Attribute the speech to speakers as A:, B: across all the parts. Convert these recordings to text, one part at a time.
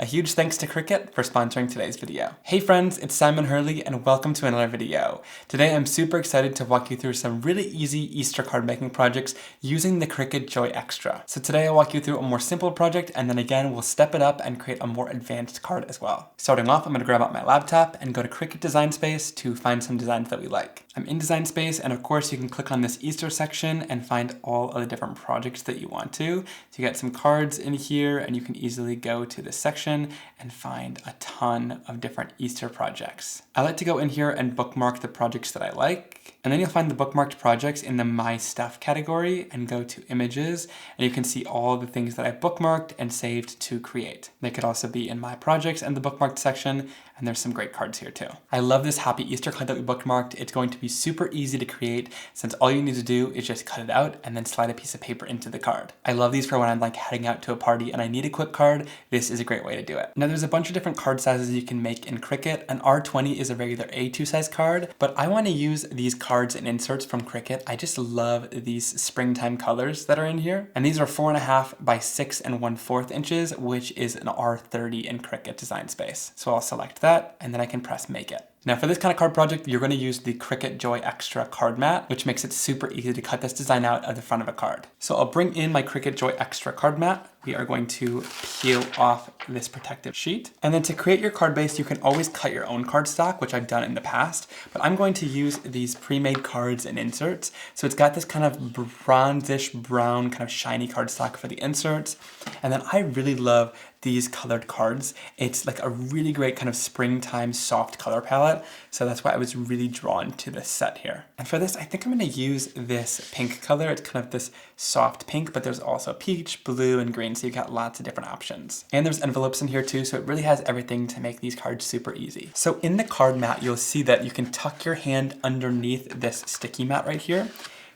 A: huge thanks to Cricut for sponsoring today's video. Hey friends, it's Simon Hurley and welcome to another video. Today I'm super excited to walk you through some really easy Easter card making projects using the Cricut Joy Xtra. So today I'll walk you through a more simple project and then again we'll step it up and create a more advanced card as well. Starting off, I'm going to grab out my laptop and go to Cricut Design Space to find some designs that we like. I'm in Design Space and of course you can click on this Easter section and find all of the different projects that you want to. So you got some cards in here and you can easily go to this section and find a ton of different Easter projects. I like to go in here and bookmark the projects that I like, and then you'll find the bookmarked projects in the My Stuff category and go to Images, and you can see all the things that I bookmarked and saved to create. They could also be in My Projects and the bookmarked section, and there's some great cards here too. I love this Happy Easter card that we bookmarked. It's going to be super easy to create since all you need to do is just cut it out and then slide a piece of paper into the card. I love these for when I'm like heading out to a party and I need a quick card. This is a great way to do it. Now there's a bunch of different card sizes you can make in Cricut. An R20 is a regular A2 size card, but I want to use these cards and inserts from Cricut. I just love these springtime colors that are in here. And these are 4.5 by 6 1/4 inches, which is an R30 in Cricut Design Space. So I'll select that and then I can press Make It. Now for this kind of card project, you're going to use the Cricut Joy Xtra card mat, which makes it super easy to cut this design out of the front of a card. So I'll bring in my Cricut Joy Xtra card mat. We are going to peel off this protective sheet. And then to create your card base, you can always cut your own cardstock, which I've done in the past, but I'm going to use these pre-made cards and inserts. So it's got this kind of bronzish brown, kind of shiny cardstock for the inserts. And then I really love these colored cards. It's like a really great kind of springtime soft color palette. So that's why I was really drawn to this set here. And for this, I think I'm going to use this pink color. It's kind of this soft pink, but there's also peach, blue, and green. So you've got lots of different options. And there's envelopes in here too. So it really has everything to make these cards super easy. So in the card mat, you'll see that you can tuck your hand underneath this sticky mat right here.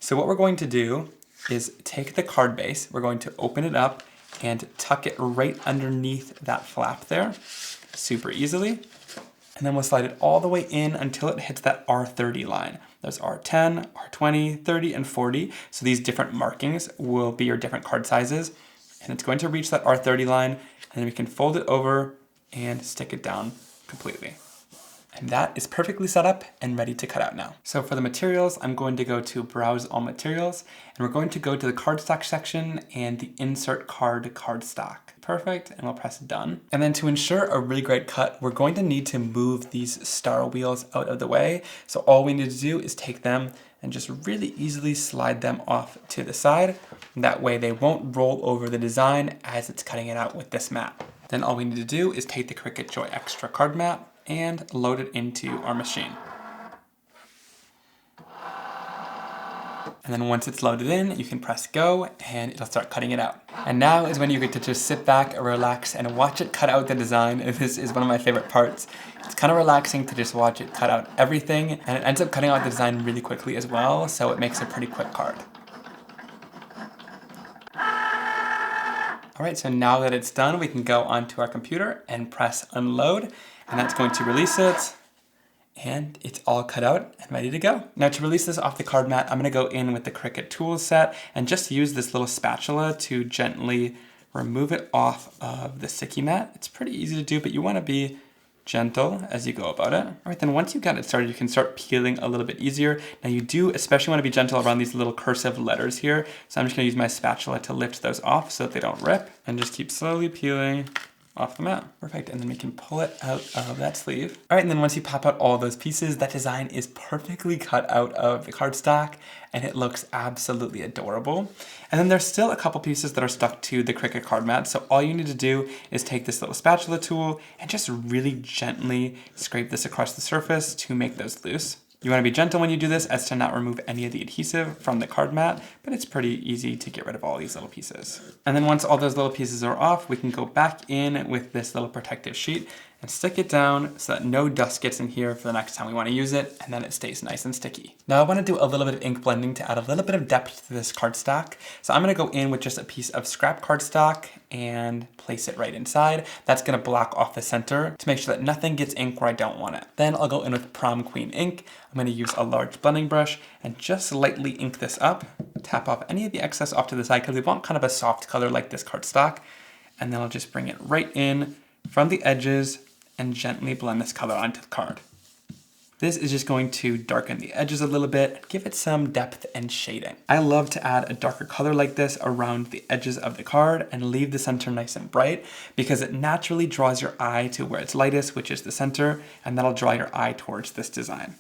A: So what we're going to do is take the card base. We're going to open it up and tuck it right underneath that flap there, super easily. And then we'll slide it all the way in until it hits that R30 line. There's R10, R20, 30, and 40. So these different markings will be your different card sizes. And it's going to reach that R30 line, and then we can fold it over and stick it down completely. And that is perfectly set up and ready to cut out now. So for the materials, I'm going to go to Browse All Materials, and we're going to go to the cardstock section and the Insert Cardstock. Perfect, and we'll press Done. And then to ensure a really great cut, we're going to need to move these star wheels out of the way. So all we need to do is take them and just really easily slide them off to the side. That way they won't roll over the design as it's cutting it out with this mat. Then all we need to do is take the Cricut Joy Xtra card mat and load it into our machine. And then once it's loaded in, you can press go and it'll start cutting it out. And now is when you get to just sit back, relax, and watch it cut out the design. And this is one of my favorite parts. It's kind of relaxing to just watch it cut out everything, and it ends up cutting out the design really quickly as well, so it makes a pretty quick card. All right, so now that it's done, we can go onto our computer and press unload, and that's going to release it. And it's all cut out and ready to go. Now to release this off the card mat, I'm gonna go in with the Cricut tools set and just use this little spatula to gently remove it off of the sticky mat. It's pretty easy to do, but you wanna be gentle as you go about it. All right, then once you got it started, you can start peeling a little bit easier. Now you do especially wanna be gentle around these little cursive letters here. So I'm just gonna use my spatula to lift those off so that they don't rip, and just keep slowly peeling off the mat. Perfect, and then we can pull it out of that sleeve. All right, and then once you pop out all those pieces, that design is perfectly cut out of the cardstock, and it looks absolutely adorable. And then there's still a couple pieces that are stuck to the Cricut card mat, so all you need to do is take this little spatula tool and just really gently scrape this across the surface to make those loose. You want to be gentle when you do this as to not remove any of the adhesive from the card mat, but it's pretty easy to get rid of all these little pieces. And then once all those little pieces are off, we can go back in with this little protective sheet and stick it down so that no dust gets in here for the next time we want to use it, and then it stays nice and sticky. Now I want to do a little bit of ink blending to add a little bit of depth to this cardstock. So I'm going to go in with just a piece of scrap cardstock and place it right inside. That's going to block off the center to make sure that nothing gets ink where I don't want it. Then I'll go in with Prom Queen ink. I'm going to use a large blending brush and just lightly ink this up. Tap off any of the excess off to the side because we want kind of a soft color like this cardstock. And then I'll just bring it right in from the edges and gently blend this color onto the card. This is just going to darken the edges a little bit and give it some depth and shading. I love to add a darker color like this around the edges of the card and leave the center nice and bright because it naturally draws your eye to where it's lightest, which is the center, and that'll draw your eye towards this design.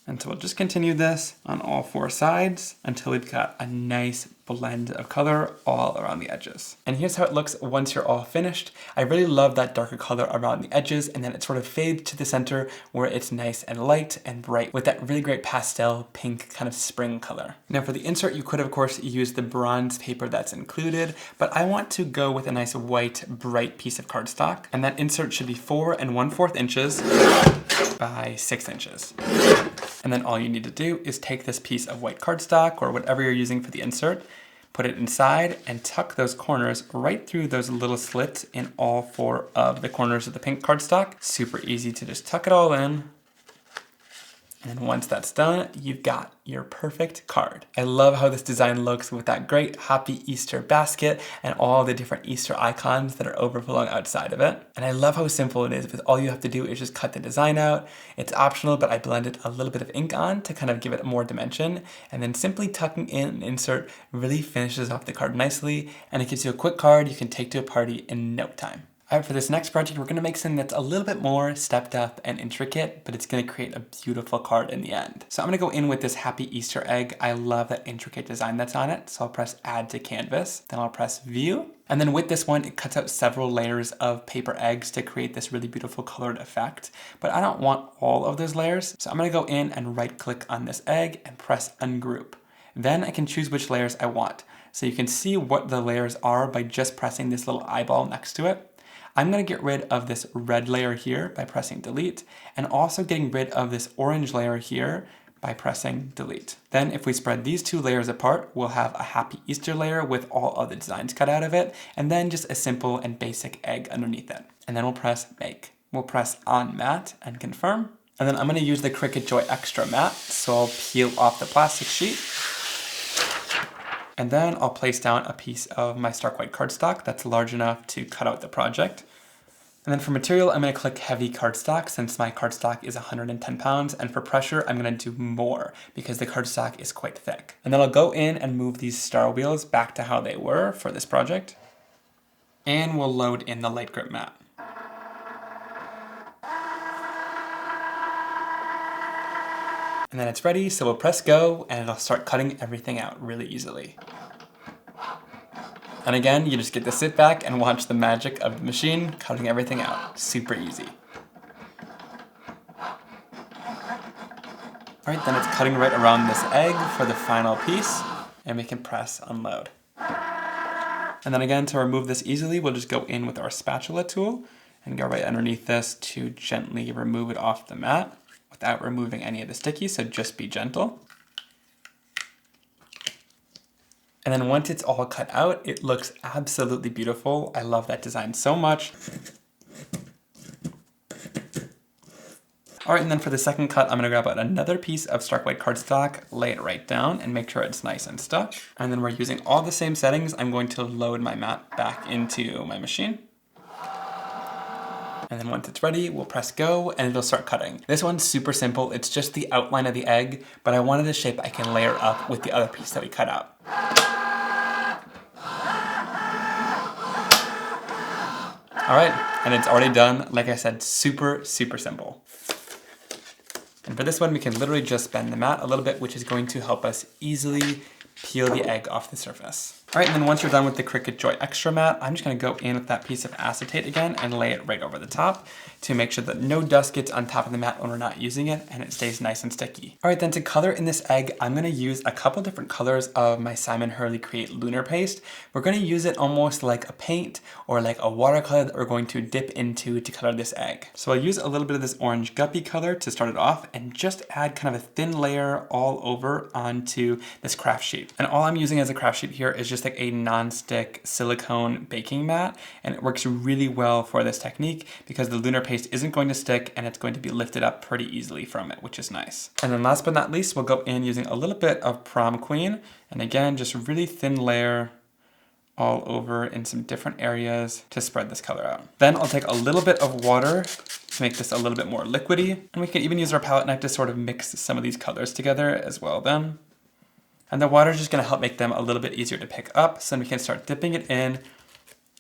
A: And so we'll just continue this on all four sides until we've got a nice blend of color all around the edges. And here's how it looks once you're all finished. I really love that darker color around the edges, and then it sort of fades to the center where it's nice and light and bright with that really great pastel pink kind of spring color. Now for the insert, you could of course use the bronze paper that's included, but I want to go with a nice white bright piece of cardstock, and that insert should be 4 1/4 inches by 6 inches. And then all you need to do is take this piece of white cardstock or whatever you're using for the insert, put it inside and tuck those corners right through those little slits in all 4 of the corners of the pink cardstock. Super easy to just tuck it all in. And once that's done, you've got your perfect card. I love how this design looks with that great happy Easter basket and all the different Easter icons that are overflowing outside of it. And I love how simple it is, with all you have to do is just cut the design out. It's optional, but I blended a little bit of ink on to kind of give it more dimension. And then simply tucking in an insert really finishes off the card nicely, and it gives you a quick card you can take to a party in no time. Alright, for this next project, we're going to make something that's a little bit more stepped up and intricate, but it's going to create a beautiful card in the end. So I'm going to go in with this happy Easter egg. I love that intricate design that's on it. So I'll press add to canvas, then I'll press view. And then with this one, it cuts out several layers of paper eggs to create this really beautiful colored effect. But I don't want all of those layers. So I'm going to go in and right click on this egg and press ungroup. Then I can choose which layers I want. So you can see what the layers are by just pressing this little eyeball next to it. I'm going to get rid of this red layer here by pressing delete, and also getting rid of this orange layer here by pressing delete. Then if we spread these 2 layers apart, we'll have a happy Easter layer with all of the designs cut out of it, and then just a simple and basic egg underneath it. And then we'll press make. We'll press on matte and confirm. And then I'm going to use the Cricut Joy Xtra matte, so I'll peel off the plastic sheet. And then I'll place down a piece of my stark white cardstock that's large enough to cut out the project. And then for material, I'm going to click heavy cardstock since my cardstock is 110 pounds. And for pressure, I'm going to do more because the cardstock is quite thick. And then I'll go in and move these star wheels back to how they were for this project. And we'll load in the light grip mat. And then it's ready, so we'll press go and it'll start cutting everything out really easily. And again, you just get to sit back and watch the magic of the machine cutting everything out. Super easy. Alright, then it's cutting right around this egg for the final piece, and we can press unload. And then again, to remove this easily, we'll just go in with our spatula tool and go right underneath this to gently remove it off the mat without removing any of the sticky, so just be gentle. And then once it's all cut out, it looks absolutely beautiful. I love that design so much. All right, and then for the second cut, I'm gonna grab out another piece of stark white cardstock, lay it right down, and make sure it's nice and stuck. And then we're using all the same settings. I'm going to load my mat back into my machine. And then once it's ready, we'll press go and it'll start cutting. This one's super simple. It's just the outline of the egg, but I wanted a shape I can layer up with the other piece that we cut out. All right, and it's already done. Like I said, super, super simple. And for this one, we can literally just bend the mat a little bit, which is going to help us easily peel the egg off the surface. All right, and then once you're done with the Cricut Joy Xtra mat, I'm just gonna go in with that piece of acetate again and lay it right over the top to make sure that no dust gets on top of the mat when we're not using it and it stays nice and sticky. All right, then to color in this egg, I'm gonna use a couple different colors of my Simon Hurley Create Lunar Paste. We're gonna use it almost like a paint or like a watercolor that we're going to dip into to color this egg. So I'll use a little bit of this orange guppy color to start it off and just add kind of a thin layer all over onto this craft sheet. And all I'm using as a craft sheet here is just like a non-stick silicone baking mat, and it works really well for this technique because the lunar paste isn't going to stick and it's going to be lifted up pretty easily from it, which is nice. And then last but not least, we'll go in using a little bit of Prom Queen, and again, just a really thin layer all over in some different areas to spread this color out. Then I'll take a little bit of water to make this a little bit more liquidy. And we can even use our palette knife to sort of mix some of these colors together as well then. And the water is just gonna help make them a little bit easier to pick up. So then we can start dipping it in,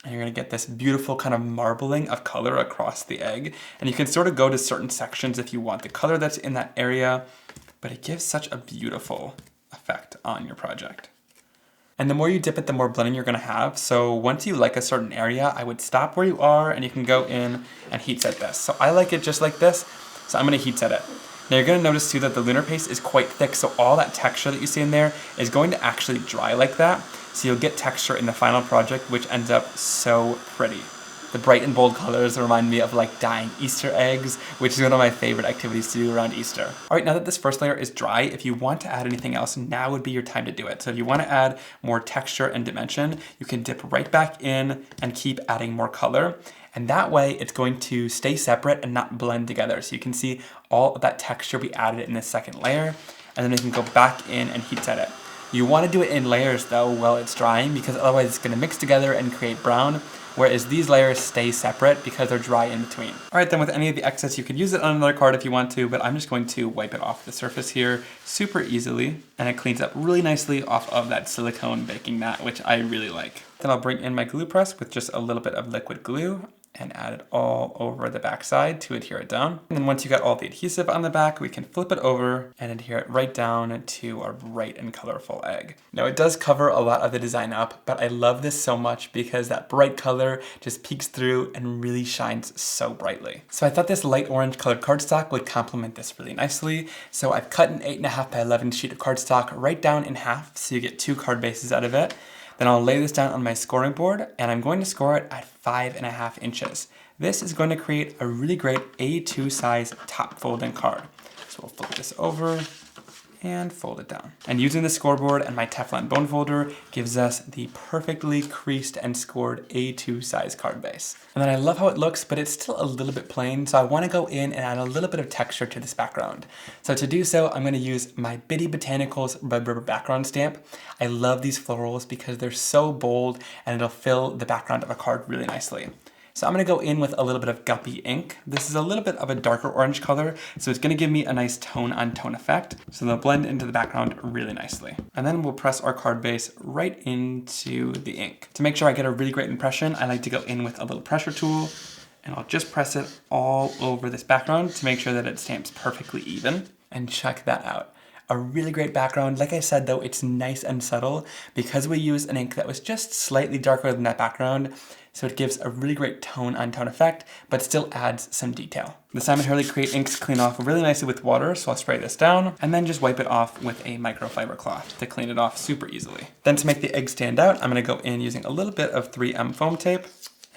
A: and you're gonna get this beautiful kind of marbling of color across the egg. And you can sort of go to certain sections if you want the color that's in that area, but it gives such a beautiful effect on your project. And the more you dip it, the more blending you're gonna have. So once you like a certain area, I would stop where you are and you can go in and heat set this. So I like it just like this, so I'm gonna heat set it. Now you're gonna notice too that the lunar paste is quite thick, so all that texture that you see in there is going to actually dry like that. So you'll get texture in the final project, which ends up so pretty. The bright and bold colors remind me of like dyeing Easter eggs, which is one of my favorite activities to do around Easter. All right, now that this first layer is dry, if you want to add anything else, now would be your time to do it. So if you want to add more texture and dimension, you can dip right back in and keep adding more color. And that way it's going to stay separate and not blend together. So you can see all of that texture we added in the second layer, and then you can go back in and heat set it. You want to do it in layers though while it's drying, because otherwise it's going to mix together and create brown, whereas these layers stay separate because they're dry in between. All right, then with any of the excess, you could use it on another card if you want to, but I'm just going to wipe it off the surface here super easily, and it cleans up really nicely off of that silicone baking mat, which I really like. Then I'll bring in my glue press with just a little bit of liquid glue and add it all over the back side to adhere it down. And then once you got all the adhesive on the back, we can flip it over and adhere it right down to our bright and colorful egg. Now it does cover a lot of the design up, but I love this so much because that bright color just peeks through and really shines so brightly. So I thought this light orange colored cardstock would complement this really nicely. So I've cut an 8.5 by 11 sheet of cardstock right down in half so you get 2 card bases out of it. Then I'll lay this down on my scoring board, and I'm going to score it at 5.5 inches. This is going to create a really great A2 size top folding card. So we'll flip this over and fold it down. And using the scoreboard and my Teflon bone folder gives us the perfectly creased and scored A2 size card base. And then I love how it looks, but it's still a little bit plain, so I want to go in and add a little bit of texture to this background. So to do so, I'm going to use my Bitty Botanicals Red Rubber background stamp. I love these florals because they're so bold and it'll fill the background of a card really nicely. So I'm gonna go in with a little bit of Guppy ink. This is a little bit of a darker orange color, so it's gonna give me a nice tone on tone effect. So they'll blend into the background really nicely. And then we'll press our card base right into the ink. To make sure I get a really great impression, I like to go in with a little pressure tool, and I'll just press it all over this background to make sure that it stamps perfectly even. And check that out. A really great background. Like I said though, it's nice and subtle because we used an ink that was just slightly darker than that background, so it gives a really great tone on tone effect, but still adds some detail. The Simon Hurley Create inks clean off really nicely with water, so I'll spray this down and then just wipe it off with a microfiber cloth to clean it off super easily. Then to make the egg stand out, I'm gonna go in using a little bit of 3M foam tape.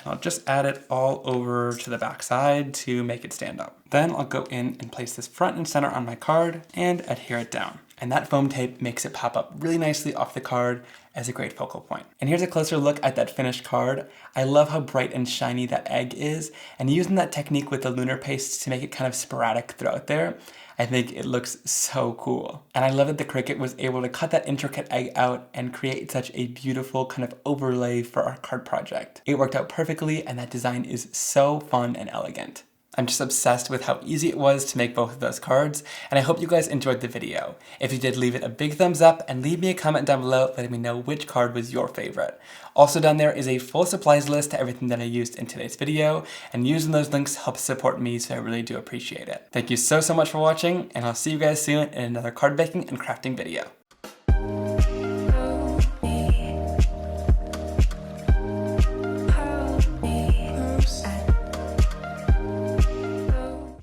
A: I'll just add it all over to the back side to make it stand up. Then I'll go in and place this front and center on my card and adhere it down. And that foam tape makes it pop up really nicely off the card as a great focal point. And here's a closer look at that finished card. I love how bright and shiny that egg is, and using that technique with the lunar paste to make it kind of sporadic throughout there, I think it looks so cool. And I love that the Cricut was able to cut that intricate egg out and create such a beautiful kind of overlay for our card project. It worked out perfectly, and that design is so fun and elegant. I'm just obsessed with how easy it was to make both of those cards, and I hope you guys enjoyed the video. If you did, leave it a big thumbs up and leave me a comment down below letting me know which card was your favorite. Also down there is a full supplies list to everything that I used in today's video, and using those links helps support me, so I really do appreciate it. Thank you so much for watching, and I'll see you guys soon in another card baking and crafting video.